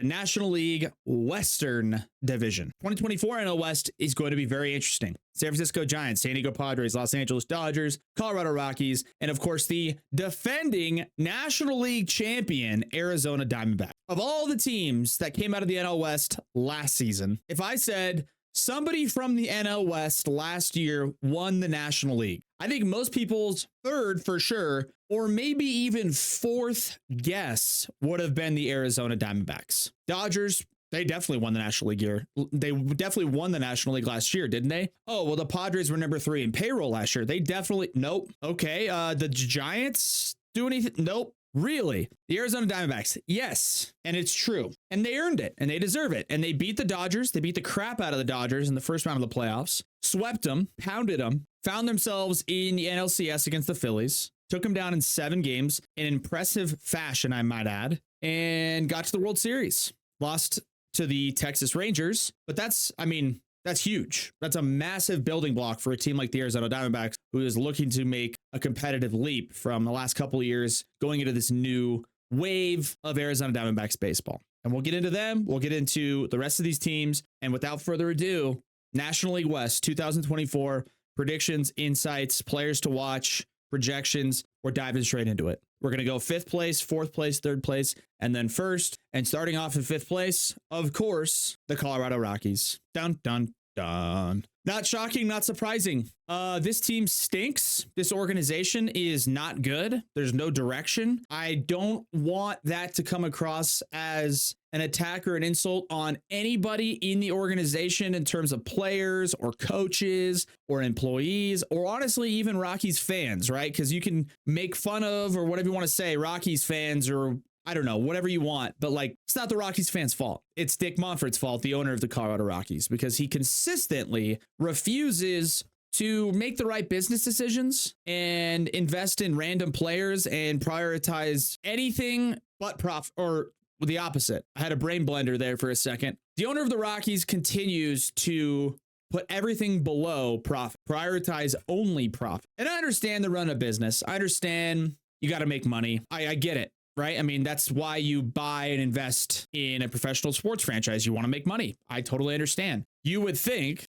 the National League Western Division. 2024 NL West is going to be very interesting. San Francisco Giants, San Diego Padres, Los Angeles Dodgers, Colorado Rockies, and of course the defending National League champion Arizona Diamondbacks. Of all the teams that came out of the NL West last season, if I said somebody from the NL West last year won the National League, I think most people's third for sure, or maybe even fourth guess would have been the Arizona Diamondbacks. Dodgers, they definitely won the National League year. They definitely won the National League last year, didn't they? Oh, well, the Padres were number 3 in payroll last year. They definitely, nope. Okay, the Giants do anything? Nope. Really? The Arizona Diamondbacks? Yes. And it's true. And they earned it. And they deserve it. And they beat the Dodgers. They beat the crap out of the Dodgers in the first round of the playoffs. Swept them. Pounded them. Found themselves in the NLCS against the Phillies. Took them down in 7 games in impressive fashion, I might add. And got to the World Series. Lost to the Texas Rangers. But that's huge. That's a massive building block for a team like the Arizona Diamondbacks, who is looking to make a competitive leap from the last couple of years going into this new wave of Arizona Diamondbacks baseball. And we'll get into them. We'll get into the rest of these teams. And without further ado, National League West 2024 predictions, insights, players to watch, projections. We're diving straight into it. We're going to go 5th place, 4th place, 3rd place, and then 1st. And starting off in 5th place, of course, the Colorado Rockies. Dun, dun, dun. Not shocking, not surprising. This team stinks. This organization is not good. There's no direction. I don't want that to come across as an attack or an insult on anybody in the organization in terms of players or coaches or employees or honestly even Rockies fans, right? Because you can make fun of or whatever you want to say, Rockies fans or I don't know, whatever you want, but like, it's not the Rockies fans' fault. It's Dick Monfort's fault, the owner of the Colorado Rockies, because he consistently refuses to make the right business decisions and invest in random players and prioritize anything but profit or the opposite. I had a brain blender there for a second. The owner of the Rockies continues to put everything below profit, prioritize only profit. And I understand the run of business. I understand you got to make money. I get it. Right? I mean, that's why you buy and invest in a professional sports franchise. You want to make money. I totally understand. You would think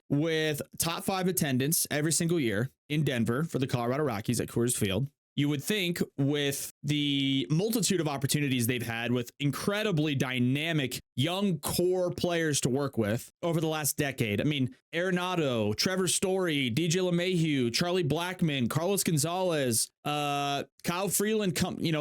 with top 5 attendance every single year in Denver for the Colorado Rockies at Coors Field, you would think with the multitude of opportunities they've had with incredibly dynamic young core players to work with over the last decade. I mean, Arenado, Trevor Story, DJ LeMahieu, Charlie Blackmon, Carlos Gonzalez, Kyle Freeland,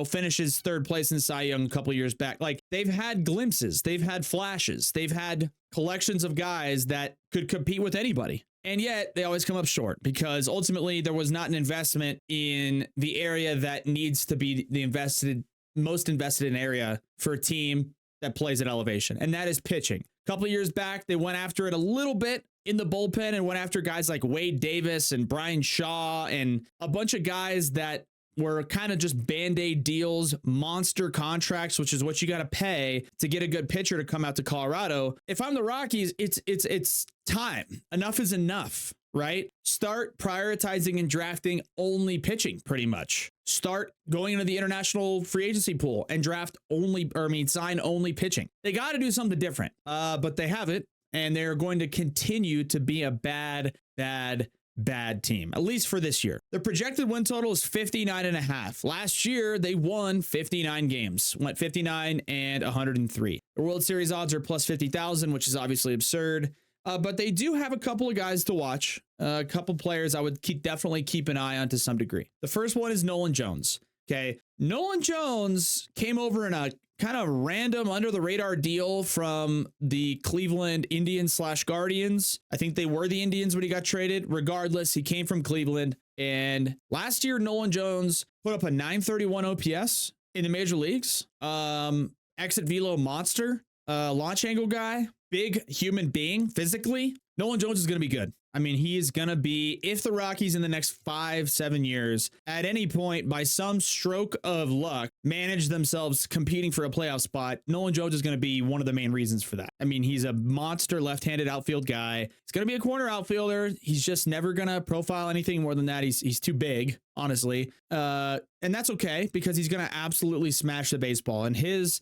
finishes 3rd place in Cy Young a couple of years back. Like they've had glimpses, they've had flashes, they've had collections of guys that could compete with anybody. And yet they always come up short because ultimately there was not an investment in the area that needs to be the most invested in area for a team that plays at elevation. And that is pitching. A couple of years back, they went after it a little bit in the bullpen and went after guys like Wade Davis and Brian Shaw and a bunch of guys that were kind of just Band-Aid deals, monster contracts, which is what you got to pay to get a good pitcher to come out to Colorado. If I'm the Rockies, it's time. Enough is enough, right? Start prioritizing and drafting only pitching pretty much. Start going into the international free agency pool and sign only pitching. They got to do something different, but they haven't. And they're going to continue to be a bad team, at least for this year. The projected win total is 59.5. Last year, they won 59 games, went 59 and 103. The World Series odds are plus 50,000, which is obviously absurd. But they do have a couple of guys to watch, a couple players I would definitely keep an eye on to some degree. The first one is Nolan Jones. Okay. Nolan Jones came over in a kind of random under the radar deal from the Cleveland Indians / Guardians. I think they were the Indians when he got traded. Regardless, he came from Cleveland. And last year, Nolan Jones put up a 931 OPS in the major leagues. Exit velo monster, launch angle guy, big human being physically. Nolan Jones is going to be good. I mean, he is going to be, if the Rockies in the next 5-7 years, at any point, by some stroke of luck, manage themselves competing for a playoff spot, Nolan Jones is going to be one of the main reasons for that. I mean, he's a monster left-handed outfield guy. He's going to be a corner outfielder. He's just never going to profile anything more than that. He's too big, honestly. And that's okay, because he's going to absolutely smash the baseball. And his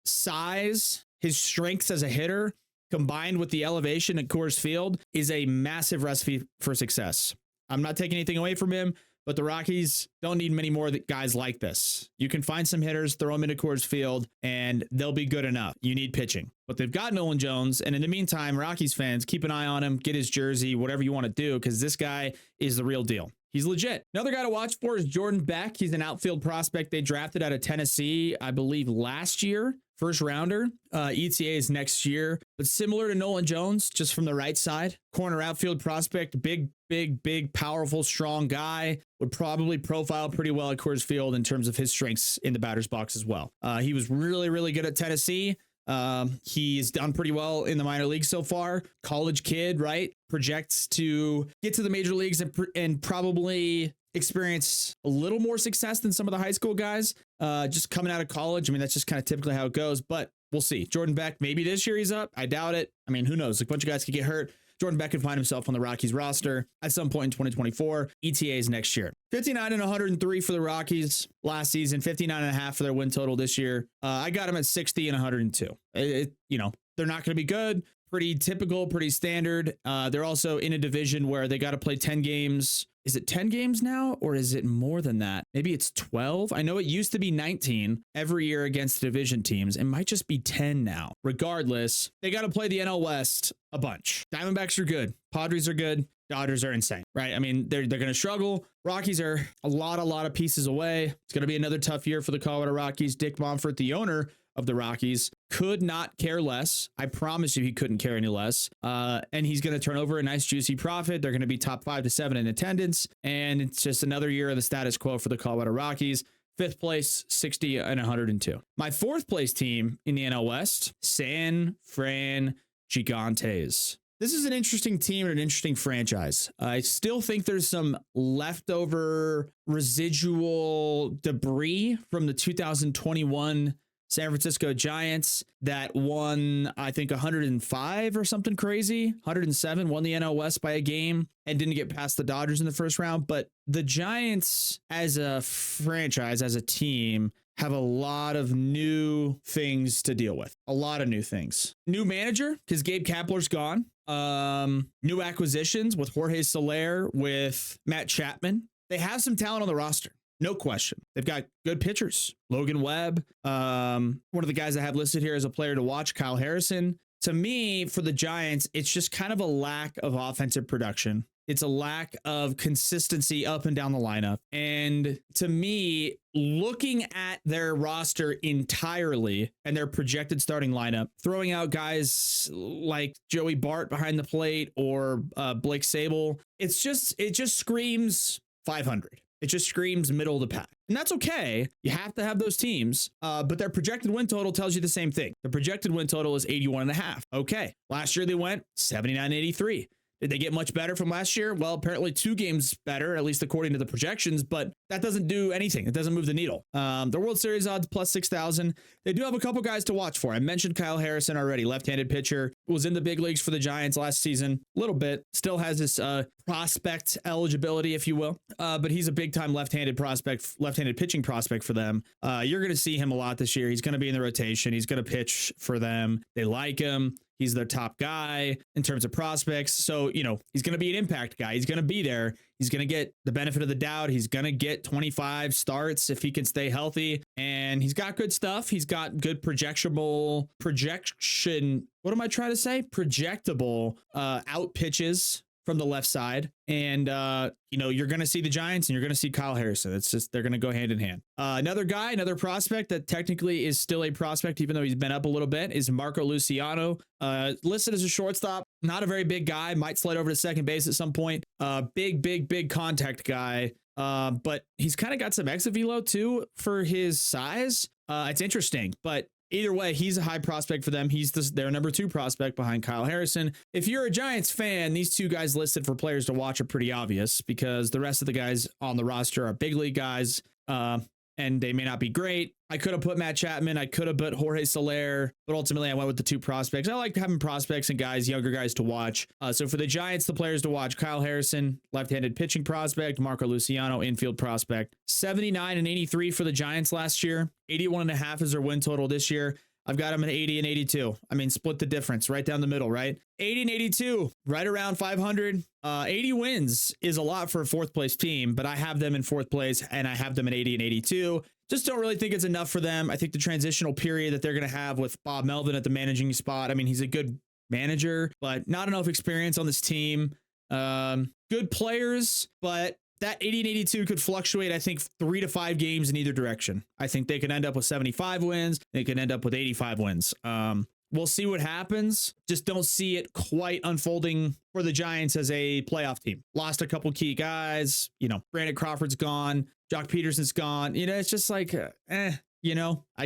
size, his strengths as a hitter, combined with the elevation at Coors Field, is a massive recipe for success. I'm not taking anything away from him, but the Rockies don't need many more guys like this. You can find some hitters, throw them into Coors Field, and they'll be good enough. You need pitching. But they've got Nolan Jones, and in the meantime, Rockies fans, keep an eye on him, get his jersey, whatever you want to do, because this guy is the real deal. He's legit. Another guy to watch for is Jordan Beck. He's an outfield prospect they drafted out of Tennessee, I believe, last year. First rounder. ETA is next year. But similar to Nolan Jones, just from the right side. Corner outfield prospect. Big, powerful, strong guy. Would probably profile pretty well at Coors Field in terms of his strengths in the batter's box as well. He was really good at Tennessee. He's done pretty well in the minor leagues so far. College kid, right? Projects to get to the major leagues and probably experience a little more success than some of the high school guys, just coming out of college. I mean, that's just kind of typically how it goes, but we'll see. Jordan Beck, maybe this year he's up. I doubt it. I mean, who knows? A bunch of guys could get hurt. Jordan Beck could find himself on the Rockies roster at some point in 2024. ETA is next year. 59 and 103 for the Rockies last season, 59.5 for their win total this year. I got them at 60 and 102. They're not going to be good. Pretty typical, pretty standard. They're also in a division where they got to play 10 games. Is it 10 games now, or is it more than that? Maybe it's 12. I know it used to be 19 every year against division teams. It might just be 10 now. Regardless, they got to play the NL West a bunch. Diamondbacks are good. Padres are good. Dodgers are insane, right? I mean, they're going to struggle. Rockies are a lot of pieces away. It's going to be another tough year for the Colorado Rockies. Dick Monfort, the owner of the Rockies, could not care less. I promise you he couldn't care any less. And he's going to turn over a nice juicy profit. They're going to be top 5 to 7 in attendance. And it's just another year of the status quo for the Colorado Rockies. 5th place, 60 and 102. My 4th place team in the NL West, San Fran Gigantes. This is an interesting team and an interesting franchise. I still think there's some leftover residual debris from the 2021 San Francisco Giants that won, I think, 105 or something crazy. 107, won the NL West by a game and didn't get past the Dodgers in the first round. But the Giants as a franchise, as a team, have a lot of new things to deal with. A lot of new things. New manager, because Gabe Kapler's gone. New acquisitions with Jorge Soler, with Matt Chapman. They have some talent on the roster. No question. They've got good pitchers. Logan Webb, one of the guys I have listed here as a player to watch, Kyle Harrison. To me, for the Giants, it's just kind of a lack of offensive production. It's a lack of consistency up and down the lineup. And to me, looking at their roster entirely and their projected starting lineup, throwing out guys like Joey Bart behind the plate or Blake Sable, it just screams 500. It just screams middle of the pack. And that's okay. You have to have those teams. But their projected win total tells you the same thing. The projected win total is 81.5. Okay. Last year they went 79-83. Did they get much better from last year? Well, apparently 2 games better, at least according to the projections, but that doesn't do anything. It doesn't move the needle. The World Series odds plus 6,000. They do have a couple guys to watch for. I mentioned Kyle Harrison already, left-handed pitcher, was in the big leagues for the Giants last season, a little bit, still has this prospect eligibility, if you will, but he's a big-time left-handed pitching prospect for them. You're going to see him a lot this year. He's going to be in the rotation. He's going to pitch for them. They like him. He's their top guy in terms of prospects. So, he's going to be an impact guy. He's going to be there. He's going to get the benefit of the doubt. He's going to get 25 starts if he can stay healthy. And he's got good stuff. He's got good projectable out pitches from the left side. And, you're going to see the Giants and you're going to see Kyle Harrison. It's just, they're going to go hand in hand. Another prospect that technically is still a prospect, even though he's been up a little bit, is Marco Luciano, listed as a shortstop. Not a very big guy, might slide over to second base at some point. Big contact guy. But he's kind of got some exit velo too for his size. It's interesting, but either way, he's a high prospect for them. He's their number 2 prospect behind Kyle Harrison. If you're a Giants fan, these 2 guys listed for players to watch are pretty obvious because the rest of the guys on the roster are big league guys. And they may not be great. I could have put Matt Chapman. I could have put Jorge Soler, but ultimately I went with the 2 prospects. I like having prospects and guys, younger guys to watch. So for the Giants, the players to watch: Kyle Harrison, left-handed pitching prospect; Marco Luciano, infield prospect. 79 and 83 for the Giants last year. 81.5 is their win total this year. I've got them at 80 and 82. I mean, split the difference right down the middle, right? 80 and 82, right around 500. 80 wins is a lot for a 4th place team, but I have them in 4th place and I have them at 80 and 82. Just don't really think it's enough for them. I think the transitional period that they're going to have with Bob Melvin at the managing spot, I mean, he's a good manager, but not enough experience on this team. Good players, but that 80 and 82 could fluctuate, I think, 3 to 5 games in either direction. I think they could end up with 75 wins. They could end up with 85 wins. We'll see what happens. Just don't see it quite unfolding for the Giants as a playoff team. Lost a couple key guys. Brandon Crawford's gone. Jock Peterson's gone. It's just like, I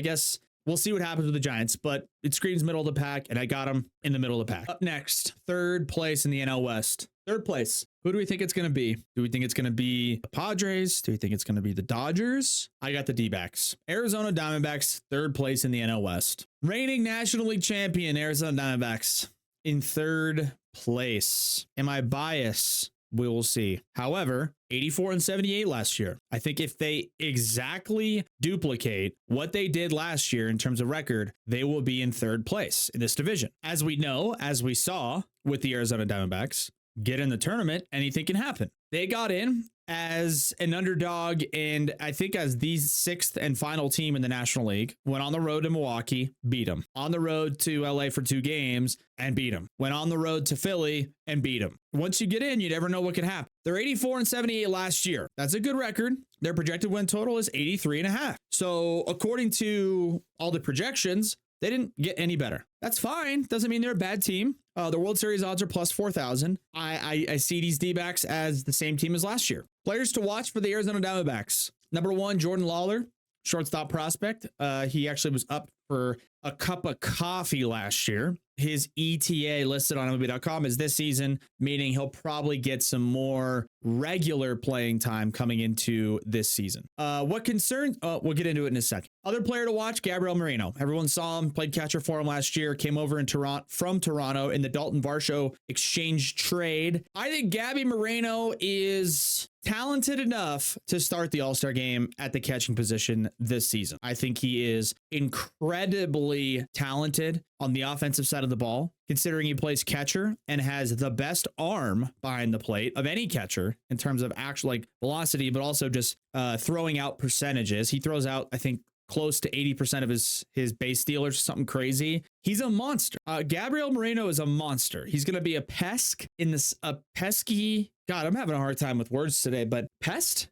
guess we'll see what happens with the Giants, but it screams middle of the pack, and I got them in the middle of the pack. Up next, 3rd place in the NL West. 3rd place. Who do we think it's going to be? Do we think it's going to be the Padres? Do we think it's going to be the Dodgers? I got the DBacks. Arizona Diamondbacks, 3rd place in the NL West. Reigning National League champion, Arizona Diamondbacks, in 3rd place. Am I biased? We will see. However, 84 and 78 last year. I think if they exactly duplicate what they did last year in terms of record, they will be in 3rd place in this division. As we know, as we saw with the Arizona Diamondbacks, get in the tournament, anything can happen. They got in as an underdog and I think as the 6th and final team in the National League. Went on the road to Milwaukee, beat them. On the road to LA for 2 games and beat them. Went on the road to Philly and beat them. Once you get in, you never know what can happen. They're 84 and 78 last year. That's a good record. Their projected win total is 83.5. So according to all the projections, they didn't get any better. That's fine. Doesn't mean they're a bad team. The World Series odds are plus 4,000. I see these D-backs as the same team as last year. Players to watch for the Arizona Diamondbacks. Number 1, Jordan Lawler, shortstop prospect. He actually was up for a cup of coffee last year. His ETA listed on MLB.com is this season, meaning he'll probably get some more regular playing time coming into this season. What concerns? We'll get into it in a second. Other player to watch, Gabriel Moreno. Everyone saw him, played catcher for him last year, came over in from Toronto in the Dalton Varsho exchange trade. I think Gabby Moreno is talented enough to start the All-Star game at the catching position this season. I think he is incredibly talented on the offensive side of the ball, considering he plays catcher and has the best arm behind the plate of any catcher in terms of actual velocity, but also just throwing out percentages. He throws out, I think, close to 80% of his base stealers, something crazy. He's a monster. Gabriel Moreno is a monster. He's going to be a pesky. God, I'm having a hard time with words today, but pest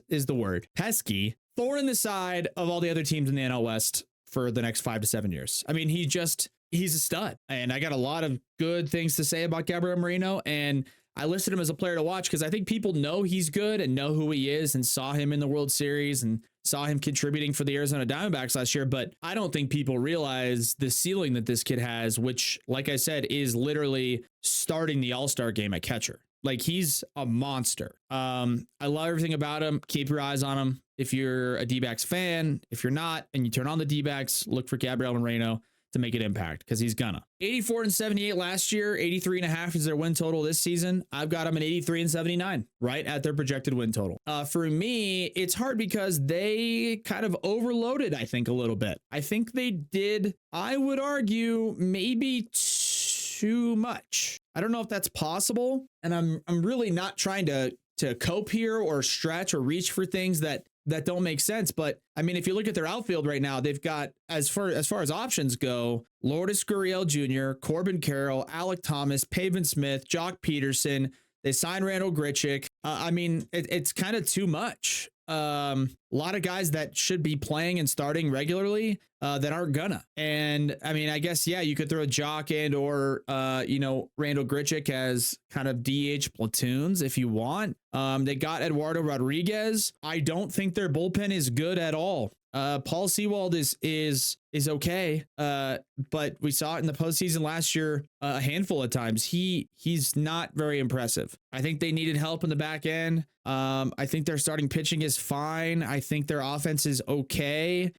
is the word. Pesky. Thorn in the side of all the other teams in the NL West for the next 5 to 7 years. I mean, he's a stud. And I got a lot of good things to say about Gabriel Moreno. And I listed him as a player to watch because I think people know he's good and know who he is and saw him in the World Series and saw him contributing for the Arizona Diamondbacks last year. But I don't think people realize the ceiling that this kid has, which, like I said, is literally starting the All-Star game at catcher. He's a monster. I love everything about him. Keep your eyes on him. If you're a D-backs fan, if you're not, and you turn on the D-backs, look for Gabriel Moreno to make an impact because he's gonna. 84 and 78 last year, 83.5 is their win total this season. I've got them at 83 and 79, right at their projected win total. For me, it's hard because they kind of overloaded, I think, a little bit. I think they did, I would argue, maybe too much. I don't know if that's possible, and I'm really not trying to cope here or stretch or reach for things that don't make sense. But I mean, if you look at their outfield right now, they've got, as far as options go, Lourdes Gurriel Jr., Corbin Carroll, Alec Thomas, Pavin Smith, Jock Peterson. They signed Randall Grichuk. I mean, it's kind of too much. A lot of guys that should be playing and starting regularly that aren't gonna. And I mean, I guess, yeah, you could throw a Jock and or Randall Grichuk as kind of DH platoons if you want. They got Eduardo Rodriguez. I don't think their bullpen is good at all. Paul Sewald is okay. But we saw it in the postseason last year a handful of times. He's not very impressive. I think they needed help in the back end. I think their starting pitching is fine. I think their offense is okay.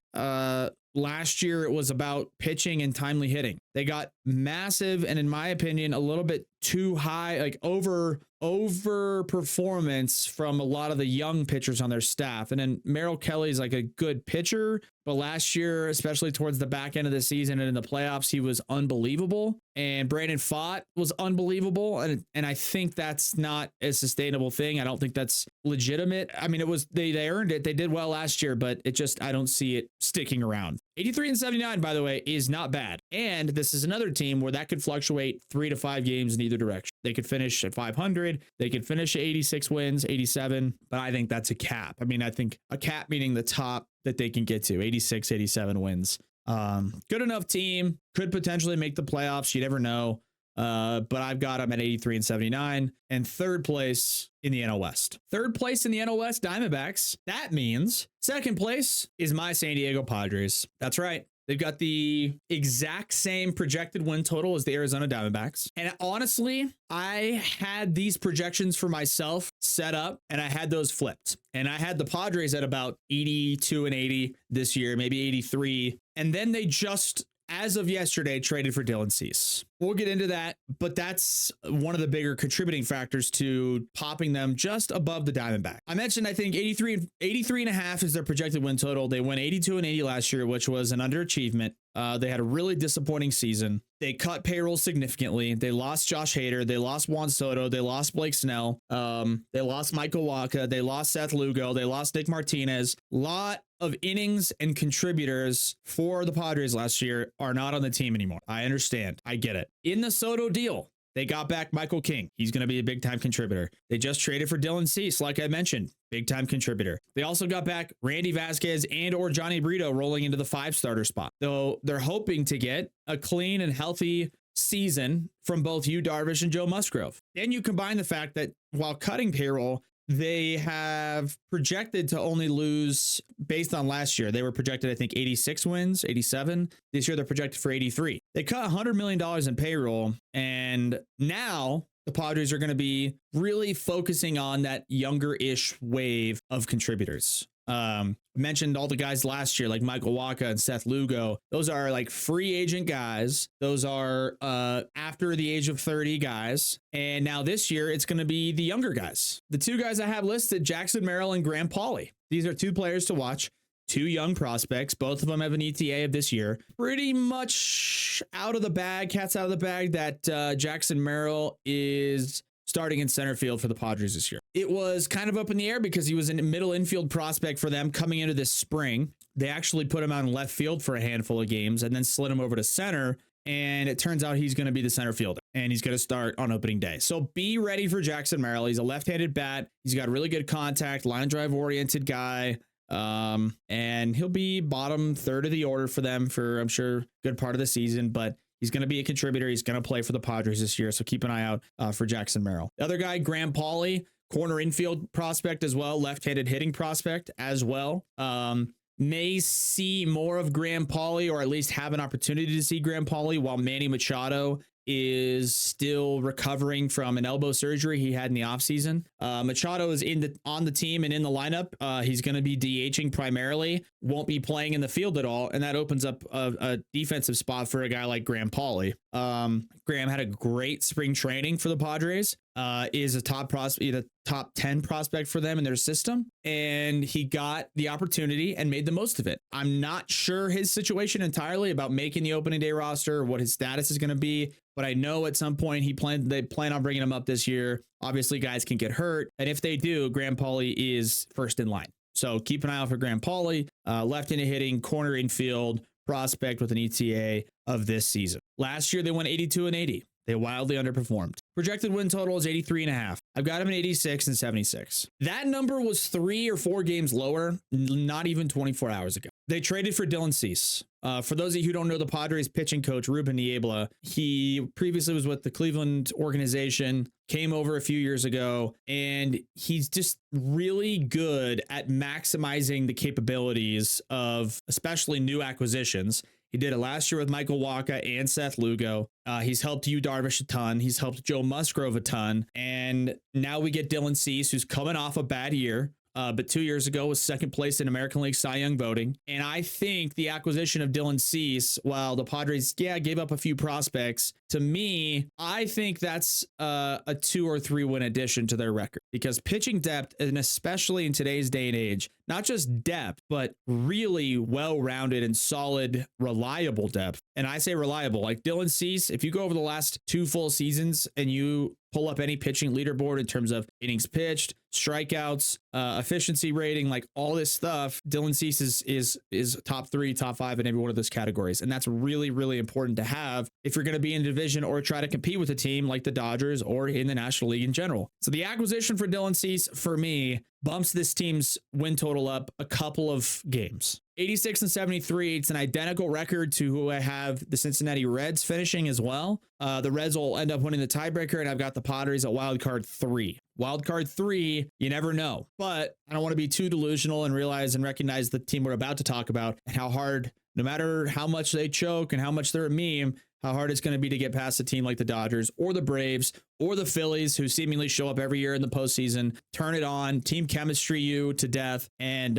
Last year it was about pitching and timely hitting. They got massive and, in my opinion, a little bit too high, like over performance from a lot of the young pitchers on their staff. And then Merrill Kelly is like a good pitcher, but last year, especially towards the back end of the season and in the playoffs, he was unbelievable. And Brandon Pfaadt was unbelievable. And I think that's not a sustainable thing. I don't think that's legitimate. I mean, it was, they earned it. They did well last year, but I don't see it sticking around. 83-79, by the way, is not bad. And this is another team where that could fluctuate 3 to 5 games in either direction. They could finish at 500. They could finish at 86 wins, 87. But I think that's a cap. I mean, I think a cap meaning the top that they can get to, 86, 87 wins. Good enough team, could potentially make the playoffs. You never know. But I've got them at 83-79 and third place in the NL West. Third place in the NL West, Diamondbacks. That means second place is my San Diego Padres. That's right. They've got the exact same projected win total as the Arizona Diamondbacks. And honestly, I had these projections for myself set up and I had those flipped. And I had the Padres at about 82 and 80 this year, maybe 83. And then they just, as of yesterday, traded for Dylan Cease. We'll get into that, but that's one of the bigger contributing factors to popping them just above the Diamondback. I mentioned, I think 83 and a half is their projected win total. They went 82 and 80 last year, which was an underachievement. They had a really disappointing season. They cut payroll significantly. They lost Josh Hader. They lost Juan Soto. They lost Blake Snell. They lost Michael Wacha. They lost Seth Lugo. They lost Nick Martinez. Lot of innings and contributors for the Padres last year are not on the team anymore. I understand. I get it. In the Soto deal, they got back Michael King. He's going to be a big time contributor. They just traded for Dylan Cease, like I mentioned, big time contributor. They also got back Randy Vasquez and or Johnny Brito rolling into the 5-starter spot. Though they're hoping to get a clean and healthy season from both Yu Darvish and Joe Musgrove. Then you combine the fact that while cutting payroll, they have projected to only lose, based on last year, they were projected, I think, 86 wins, 87. This year, they're projected for 83. They cut $100 million in payroll, and now the Padres are going to be really focusing on that younger-ish wave of contributors. Mentioned all the guys last year, like Michael Wacha and Seth Lugo. Those are like free agent guys. Those are after the age of 30 guys. And now this year, it's going to be the younger guys. The two guys I have listed, Jackson Merrill and Graham Pauley. These are two players to watch. Two young prospects. Both of them have an ETA of this year. Pretty much out of the bag, cat's out of the bag, that Jackson Merrill is starting in center field for the Padres this year. It was kind of up in the air because he was a middle infield prospect for them coming into this spring. They actually put him out in left field for a handful of games and then slid him over to center. And it turns out he's going to be the center fielder and he's going to start on opening day. So be ready for Jackson Merrill. He's a left-handed bat. He's got really good contact, line drive oriented guy. And he'll be bottom third of the order for them for, I'm sure, good part of the season, but he's going to be a contributor. He's going to play for the Padres this year. So keep an eye out for Jackson Merrill. The other guy, Graham Pauley, corner infield prospect as well. Left-handed hitting prospect as well. May see more of Graham Pauley, or at least have an opportunity to see Graham Pauley, while Manny Machado is still recovering from an elbow surgery he had in the offseason. Machado is on the team and in the lineup. He's going to be DHing primarily, won't be playing in the field at all, and that opens up a defensive spot for a guy like Graham Pauley. Graham had a great spring training for the Padres. Is a top prospect, a top 10 prospect for them in their system, and he got the opportunity and made the most of it. I'm not sure his situation entirely about making the opening day roster or what his status is going to be, but I know at some point they plan on bringing him up this year. Obviously, guys can get hurt, and if they do, Graham Pauley is first in line. So keep an eye out for Graham Pauley, left-handed hitting, corner infield prospect with an ETA of this season. Last year, they went 82 and 80. They wildly underperformed. Projected win total is 83 and a half. I've got them at 86 and 76. That number was 3 or 4 games lower, not even 24 hours ago. They traded for Dylan Cease. For those of you who don't know, the Padres pitching coach, Ruben Niebla, he previously was with the Cleveland organization, came over a few years ago, and he's just really good at maximizing the capabilities of especially new acquisitions. He did it last year with Michael Wacha and Seth Lugo. He's helped Yu Darvish a ton. He's helped Joe Musgrove a ton. And now we get Dylan Cease, who's coming off a bad year. But 2 years ago was second place in American League Cy Young voting. And I think the acquisition of Dylan Cease, while the Padres, gave up a few prospects, to me, I think that's a 2 or 3 win addition to their record, because pitching depth, and especially in today's day and age, not just depth, but really well-rounded and solid, reliable depth. And I say reliable, like Dylan Cease, if you go over the last 2 full seasons and you pull up any pitching leaderboard in terms of innings pitched, strikeouts, efficiency rating, like all this stuff, Dylan Cease is top 3, top 5 in every one of those categories. And that's really, really important to have if you're going to be in a division or try to compete with a team like the Dodgers or in the National League in general. So the acquisition for Dylan Cease, for me, bumps this team's win total up a couple of games. 86 and 73. It's an identical record to who I have the Cincinnati Reds finishing as well. The Reds will end up winning the tiebreaker, and I've got the Padres at wild card 3. Wild card 3, you never know. But I don't want to be too delusional and realize and recognize the team we're about to talk about and how hard, no matter how much they choke and how much they're a meme, how hard it's going to be to get past a team like the Dodgers or the Braves or the Phillies, who seemingly show up every year in the postseason, turn it on, team chemistry you to death, and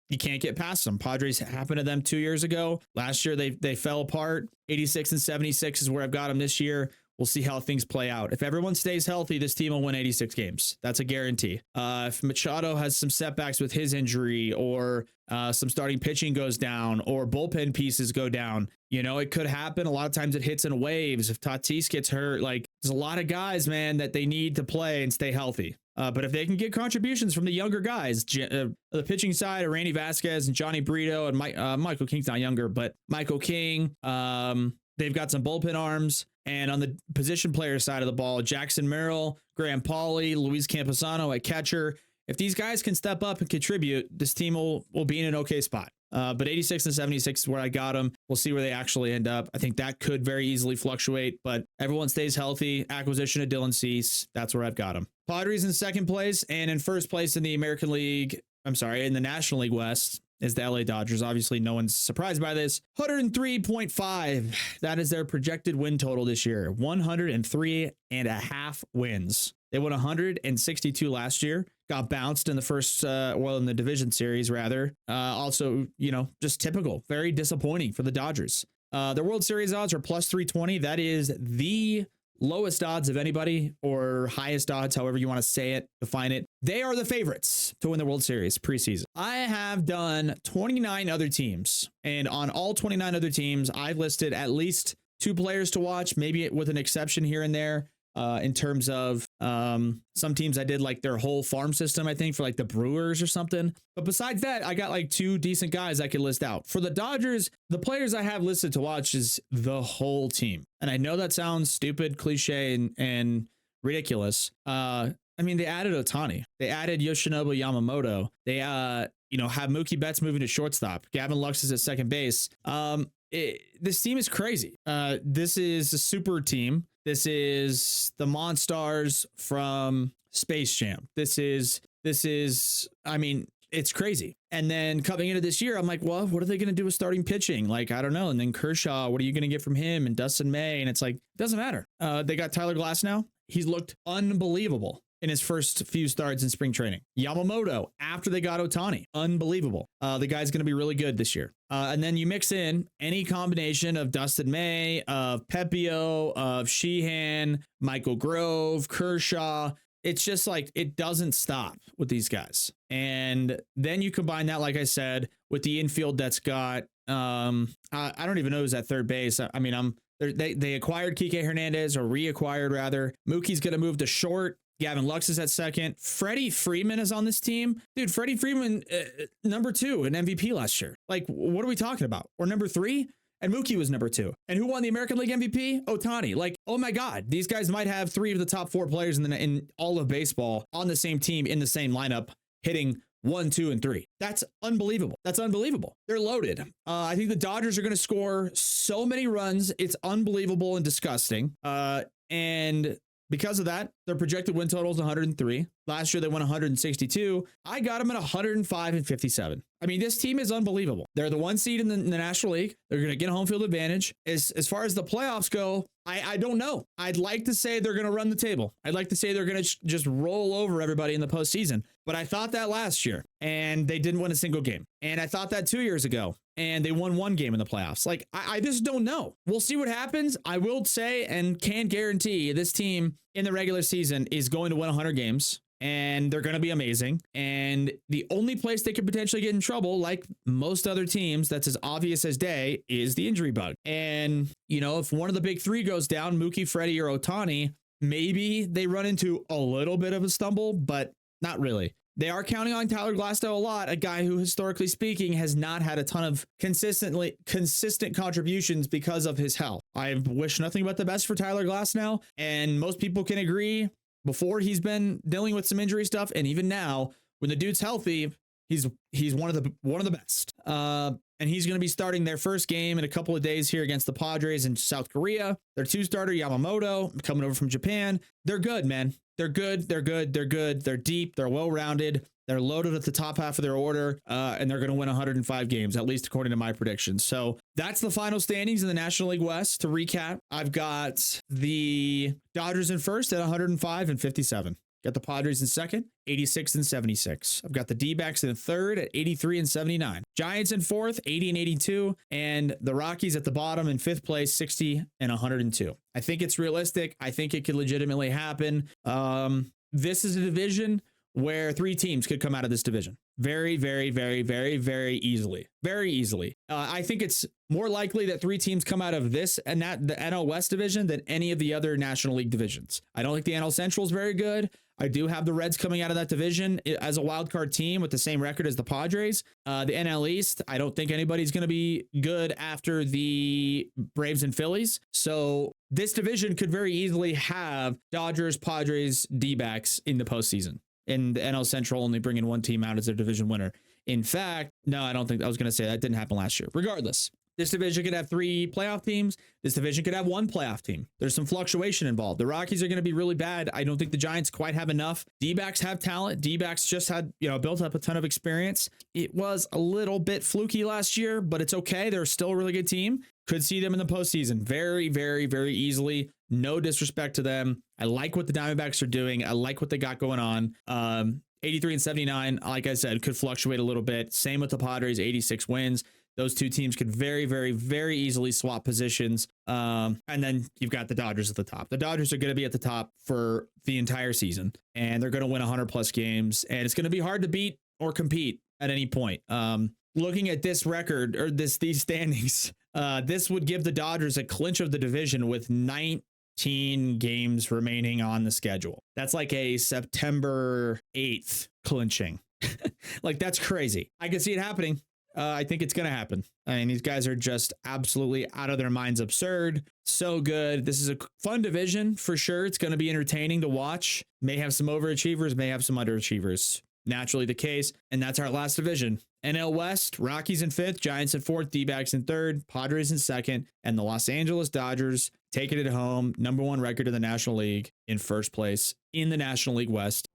you can't get past them. Padres happened to them 2 years ago. Last year, they fell apart. 86 and 76 is where I've got them this year. We'll see how things play out. If everyone stays healthy, this team will win 86 games. That's a guarantee. If Machado has some setbacks with his injury, or some starting pitching goes down, or bullpen pieces go down, it could happen. A lot of times it hits in waves. If Tatis gets hurt, like, there's a lot of guys, man, that they need to play and stay healthy. But if they can get contributions from the younger guys, the pitching side, Randy Vasquez and Johnny Brito, and Michael King's not younger, but Michael King, they've got some bullpen arms. And on the position player side of the ball, Jackson Merrill, Graham Pauley, Luis Camposano at catcher. If these guys can step up and contribute, this team will be in an okay spot. But 86 and 76 is where I got them. We'll see where they actually end up. I think that could very easily fluctuate, but everyone stays healthy. Acquisition of Dylan Cease, that's where I've got them. Padres in second place, and in first place in the in the National League West is the LA Dodgers. Obviously, no one's surprised by this. 103.5. That is their projected win total this year. 103.5 wins. They won 162 last year. Got bounced in the first, in the division series, rather. Also, just typical. Very disappointing for the Dodgers. Their World Series odds are plus 320. That is the lowest odds of anybody, or highest odds, however you want to say it, define it. They are the favorites to win the World Series preseason. I have done 29 other teams, and on all 29 other teams, I've listed at least 2 players to watch, maybe with an exception here and there. In terms of some teams, I did like their whole farm system, I think, for like the Brewers or something. But besides that, I got like 2 decent guys I could list out. For the Dodgers, the players I have listed to watch is the whole team. And I know that sounds stupid, cliche, and ridiculous. They added Ohtani. They added Yoshinobu Yamamoto. They, have Mookie Betts moving to shortstop. Gavin Lux is at second base. This team is crazy. This is a super team. This is the Monstars from Space Jam. This is, it's crazy. And then coming into this year, I'm like, well, what are they going to do with starting pitching? Like, I don't know. And then Kershaw, what are you going to get from him? And Dustin May? And it's like, doesn't matter. They got Tyler Glass now. He's looked unbelievable in his first few starts in spring training. Yamamoto, after they got Ohtani, unbelievable. The guy's going to be really good this year. And then you mix in any combination of Dustin May, of Pepio, of Sheehan, Michael Grove, Kershaw. It's just like, it doesn't stop with these guys. And then you combine that, like I said, with the infield that's got, I don't even know who's at third base. They acquired Kike Hernandez, or reacquired rather. Mookie's going to move to short. Gavin Lux is at second. Freddie Freeman is on this team. Dude, Freddie Freeman, number 2 in MVP last year. Like, what are we talking about? Or number 3? And Mookie was number 2. And who won the American League MVP? Ohtani. Like, oh my God, these guys might have 3 of the top 4 players in all of baseball on the same team, in the same lineup, hitting 1, 2, and 3. That's unbelievable. They're loaded. I think the Dodgers are going to score so many runs. It's unbelievable and disgusting. And Because of that, their projected win total is 103. Last year, they won 162. I got them at 105 and 57. I mean, this team is unbelievable. They're the 1 seed in the National League. They're going to get home field advantage. As far as the playoffs go, I don't know. I'd like to say they're going to run the table. I'd like to say they're going to just roll over everybody in the postseason. But I thought that last year, and they didn't win a single game. And I thought that 2 years ago, and they won 1 game in the playoffs. Like, I just don't know. We'll see what happens. I will say and can guarantee this team in the regular season is going to win 100 games. And they're going to be amazing. And the only place they could potentially get in trouble, like most other teams, that's as obvious as day, is the injury bug. And, you know, if one of the big 3 goes down, Mookie, Freddie, or Ohtani, maybe they run into a little bit of a stumble, but not really. They are counting on Tyler Glasnow a lot, a guy who, historically speaking, has not had a ton of consistent contributions because of his health. I wish nothing but the best for Tyler Glasnow, and most people can agree. Before, he's been dealing with some injury stuff, and even now, when the dude's healthy, he's one of the best. And he's going to be starting their first game in a couple of days here against the Padres in South Korea. Their 2-starter Yamamoto coming over from Japan. They're good, man. They're good. They're good. They're good. They're deep. They're well-rounded. They're loaded at the top half of their order, and they're going to win 105 games, at least according to my predictions. So that's the final standings in the National League West. To recap, I've got the Dodgers in first at 105 and 57. Got the Padres in second, 86 and 76. I've got the DBacks in third at 83 and 79. Giants in fourth, 80 and 82. And the Rockies at the bottom in fifth place, 60 and 102. I think it's realistic. I think it could legitimately happen. This is a division where 3 teams could come out of this division very, very, very, very, very easily. Very easily. I think it's more likely that 3 teams come out of this and that the NL West division than any of the other National League divisions. I don't think the NL Central is very good. I do have the Reds coming out of that division as a wild card team with the same record as the Padres. The NL East, I don't think anybody's going to be good after the Braves and Phillies. So this division could very easily have Dodgers, Padres, D-backs in the postseason. And the NL Central only bringing 1 team out as their division winner. In fact, no, I don't think I was going to say that didn't happen last year. Regardless, this division could have 3 playoff teams. This division could have 1 playoff team. There's some fluctuation involved. The Rockies are going to be really bad. I don't think the Giants quite have enough. D-backs have talent. D-backs just had, built up a ton of experience. It was a little bit fluky last year, but it's okay. They're still a really good team. Could see them in the postseason very, very, very easily. No disrespect to them. I like what the Diamondbacks are doing. I like what they got going on. 83 and 79, like I said, could fluctuate a little bit. Same with the Padres, 86 wins. Those 2 teams could very, very, very easily swap positions. And then you've got the Dodgers at the top. The Dodgers are going to be at the top for the entire season, and they're going to win 100 plus games. And it's going to be hard to beat or compete at any point. Looking at this record or these standings, this would give the Dodgers a clinch of the division with 19 games remaining on the schedule. That's like a September 8th clinching. Like, that's crazy. I can see it happening. I think it's going to happen. I mean, these guys are just absolutely out of their minds absurd. So good. This is a fun division for sure. It's going to be entertaining to watch. May have some overachievers, may have some underachievers. Naturally the case. And that's our last division. NL West, Rockies in 5th, Giants in 4th, D-backs in 3rd, Padres in 2nd, and the Los Angeles Dodgers taking it home, #1 record in the National League, in 1st place in the National League West